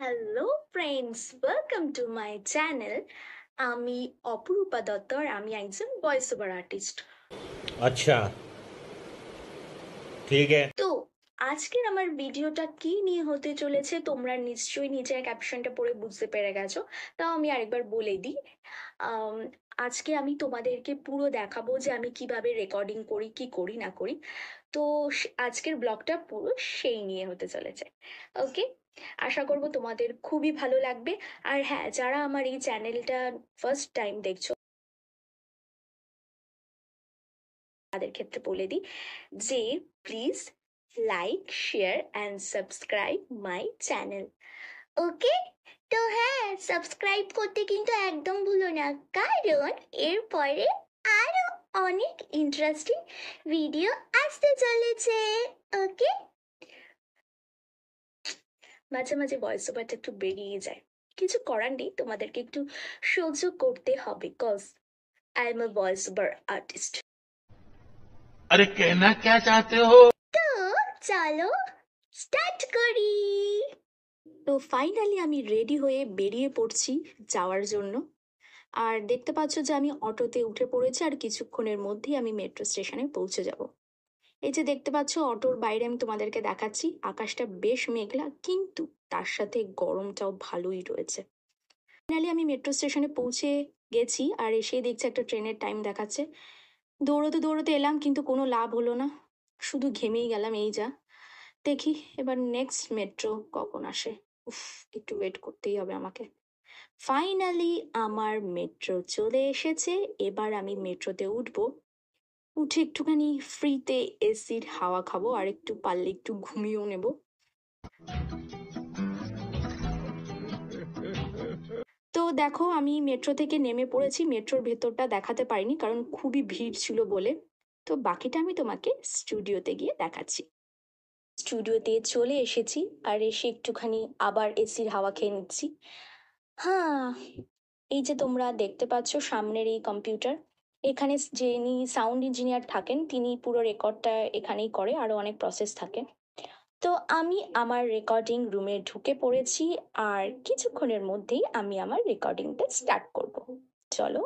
Hello friends, welcome to my channel. আমি অপরূপা দত্ত আর আমি একজন ভয়েস ওভার আর্টিস্ট। अच्छा ठीक है। তো আজকের আমার ভিডিওটা কি নিয়ে হতে চলেছে তোমরা নিশ্চয়ই নিচের ক্যাপশনটা পড়ে বুঝতে পেরে গেছো। তাও আমি আরেকবার বলে দিই। আম, আজকে আমি তোমাদেরকে পুরো দেখাবো যে আমি কিভাবে রেকর্ডিং করি, কি করি না করি। তো আজকের ব্লগটা পুরো সেই নিয়ে হতে চলেছে। ওকে, আশা করব তোমাদের খুবই ভালো লাগবে। আর হ্যাঁ, যারা আমার এই চ্যানেলটা ফার্স্ট টাইম দেখছো তাদের ক্ষেত্রে বলে দিই যে please like, share and subscribe my channel. Okay, তো হ্যাঁ, সাবস্ক্রাইব করতে কিন্তু একদম ভুলো না, কারণ এরপরে আরো অনেক ইন্টারেস্টিং ভিডিও আসতে চলেছে। ওকে, মাঝে মাঝে ভয়েস ওভারটা একটু বেরিয়ে যায়, কিছু করার নেই, তোমাদেরকে একটু সহ্য করতে হবে, cause I am a voice over artist. अरे कहना क्या चाहते हो। তো চলো স্টার্ট করি। তো ফাইনালি আমি রেডি হয়ে বেরিয়ে পড়ছি যাওয়ার জন্য। আর দেখতে পাচ্ছ যে আমি অটোতে উঠে পড়েছি, আর কিছুক্ষণের মধ্যেই আমি মেট্রো স্টেশনে পৌঁছে যাব। এই যে দেখতে পাচ্ছ অটোর বাইরে আমি তোমাদেরকে দেখাচ্ছি, আকাশটা বেশ মেঘলা, কিন্তু তার সাথে গরমটাও ভালোই রয়েছে। ফাইনালি আমি মেট্রো স্টেশনে পৌঁছে গেছি, আর এসে দেখছি একটা ট্রেনের টাইম দেখাচ্ছে। দৌড়তে দৌড়তে এলাম, কিন্তু কোনো লাভ হলো না, শুধু ঘেমেই গেলাম। এই যা, দেখি এবার নেক্সট মেট্রো কখন আসে। উফ, একটু ওয়েট করতেই হবে আমাকে। ফাইনালি আমার মেট্রো চলে এসেছে, এবার আমি মেট্রোতে উঠবো। উঠে একটুখানি ফ্রিতে এসির হাওয়া খাবো, আর একটু পারলে একটু ঘুমিয়েও নেব। তো দেখো, আমি মেট্রো থেকে নেমে পড়েছি। মেট্রোর ভেতরটা দেখাতে পারিনি কারণ খুবই ভিড় ছিল বলে। তো বাকিটা আমি তোমাকে স্টুডিওতে গিয়ে দেখাচ্ছি। স্টুডিওতে চলে এসেছি, আর এসে একটুখানি আবার এসির হাওয়া খেয়ে নিচ্ছি। হ্যাঁ, এই যে তোমরা দেখতে পাচ্ছ সামনের এই কম্পিউটার, এখানে যিনি সাউন্ড ইঞ্জিনিয়ার থাকেন তিনি পুরো রেকর্ডটা এখানেই করে, আরও অনেক প্রসেস থাকে। তো আমি আমার রেকর্ডিং রুমে ঢুকে পড়েছি, আর কিছুক্ষণের মধ্যেই আমি আমার রেকর্ডিংটা স্টার্ট করব। চলো।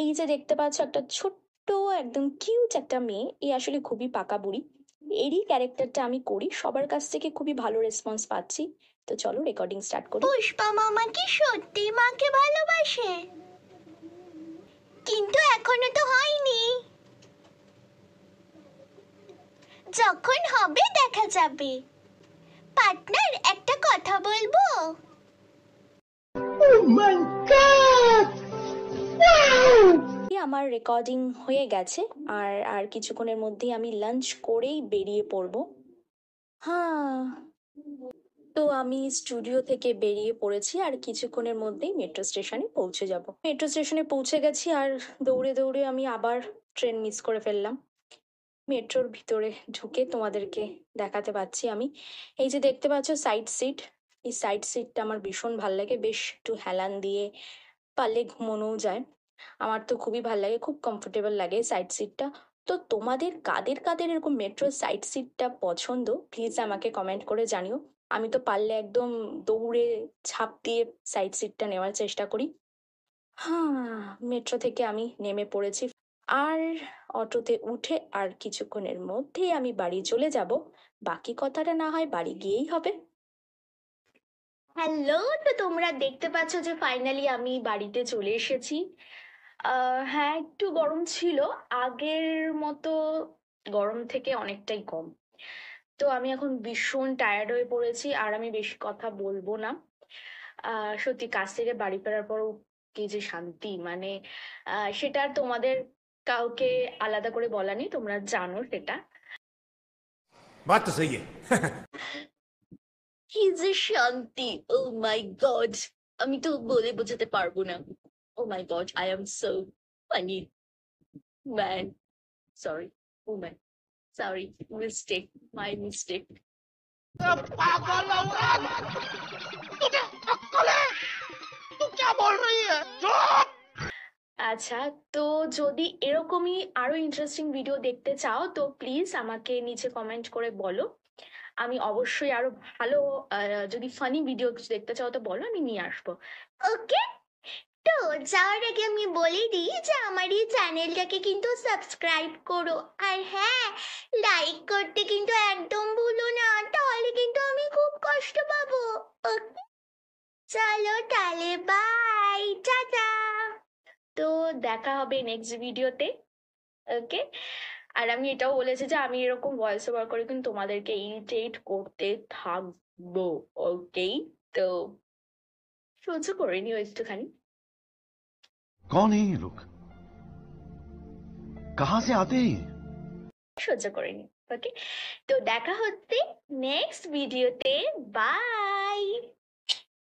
এই যে দেখতে পাচ্ছ একটা ছোট্ট একদম কিউট একটা মেয়ে, এই আসলে খুবই পাকা বুড়ি। এরই ক্যারেক্টারটা আমি করি, সবার কাছ থেকে খুবই ভালো রেসপন্স পাচ্ছি। তো চলো রেকর্ডিং স্টার্ট করি। পুষ্পা মামা কি সত্যি মাকে ভালোবাসে? কিন্তু এখনো তো হয়নি, যখন হবে দেখা যাবে। পার্টনার, একটা কথা বলবো? আমার রেকর্ডিং হয়ে গেছে, আর আর কিছুক্ষণের মধ্যেই আমি লাঞ্চ করেই বেরিয়ে পড়ব। হ্যাঁ, তো আমি স্টুডিও থেকে বেরিয়ে পড়েছি, আর কিছুক্ষণের মধ্যেই মেট্রো স্টেশনে পৌঁছে যাব। মেট্রো স্টেশনে পৌঁছে গেছি, আর দৌড়ে দৌড়ে আমি আবার ট্রেন মিস করে ফেললাম। মেট্রোর ভিতরে ঢুকে তোমাদেরকে দেখাতে পাচ্ছি আমি। এই যে দেখতে পাচ্ছ সাইড সিট, এই সাইড সিটটা আমার ভীষণ ভাল লাগে, বেশ একটু হেলান দিয়ে পারলে ঘুমোনোও যায়। আমার তো খুবই ভাল লাগে, খুব কমফোর্টেবল লাগে সাইড সিটটা। তো তোমাদের কাদের কাদের এরকম মেট্রোর সাইড সিটটা পছন্দ, প্লিজ আমাকে কমেন্ট করে জানিও। আমি তো পারলে একদম দৌড়ে ঝাঁপ দিয়ে সাইড সিটটা নেওয়ার চেষ্টা করি। হ্যাঁ, মেট্রো থেকে আমি নেমে পড়েছি, আর অটোতে উঠে আর কিছুক্ষণের মধ্যেই আমি বাড়ি চলে যাব। বাকি কথাটা না হয় বাড়ি গিয়েই হবে। হ্যালো, তো তোমরা দেখতে পাচ্ছ যে ফাইনালি আমি বাড়িতে চলে এসেছি। হ্যাঁ, একটু গরম ছিল, আগের মতো গরম থেকে অনেকটাই কম। তো আমি এখন ভীষণ টায়ার্ড হয়ে পড়েছি, আর আমি বেশি কথা বলবো না। সত্যি কাজ থেকে বাড়ি ফেরার পর কি যে শান্তি, মানে সেটা আর তোমাদের কাউকে আলাদা করে বলা নেই, তোমরা জানো সেটা। बात तो सही है। কি যে শান্তি, ও মাই গড, আমি তো বলে বোঝাতে পারবো না। Oh my god, I am so funny man, sorry woman, sorry, mistake, my mistake. पागल औरत, तुझे अक्ल है? तू क्या बोल रही है? चुप। আচ্ছা, তো যদি এরকমই আরো ইন্টারেস্টিং ভিডিও দেখতে চাও তো প্লিজ আমাকে নিচে কমেন্ট করে বলো। আমি অবশ্যই আরো ভালো যদি ফানি ভিডিও কিছু দেখতে চাও তো বলো, আমি নিয়ে আসবো। ওকে, তো যাওয়ার আগে আমি বলে দিই যে আমার এই চ্যানেলটাকে কিন্তু সাবস্ক্রাইব করো, আর হ্যাঁ, লাইক করতে কিন্তু একদম ভুলো না, তাহলে কিন্তু আমি খুব কষ্ট পাবো। ওকে, চলো তাহলে, বাই, টাটা। তো দেখা হবে নেক্সট ভিডিওতে। ওকে, আর আমি এটাও বলেছি যে আমি এরকম ভয়েস ওভার করে কিন্তু তোমাদেরকে ইরিটেট করতে থাকবো। ওকে, তো সহ্য করে নিও একটুখানি। कौन है ये लोग? कहां से आते हैं ये? সহ্য করে নিও। ওকে, তো দেখা হচ্ছে নেক্সট ভিডিওতে। বাই।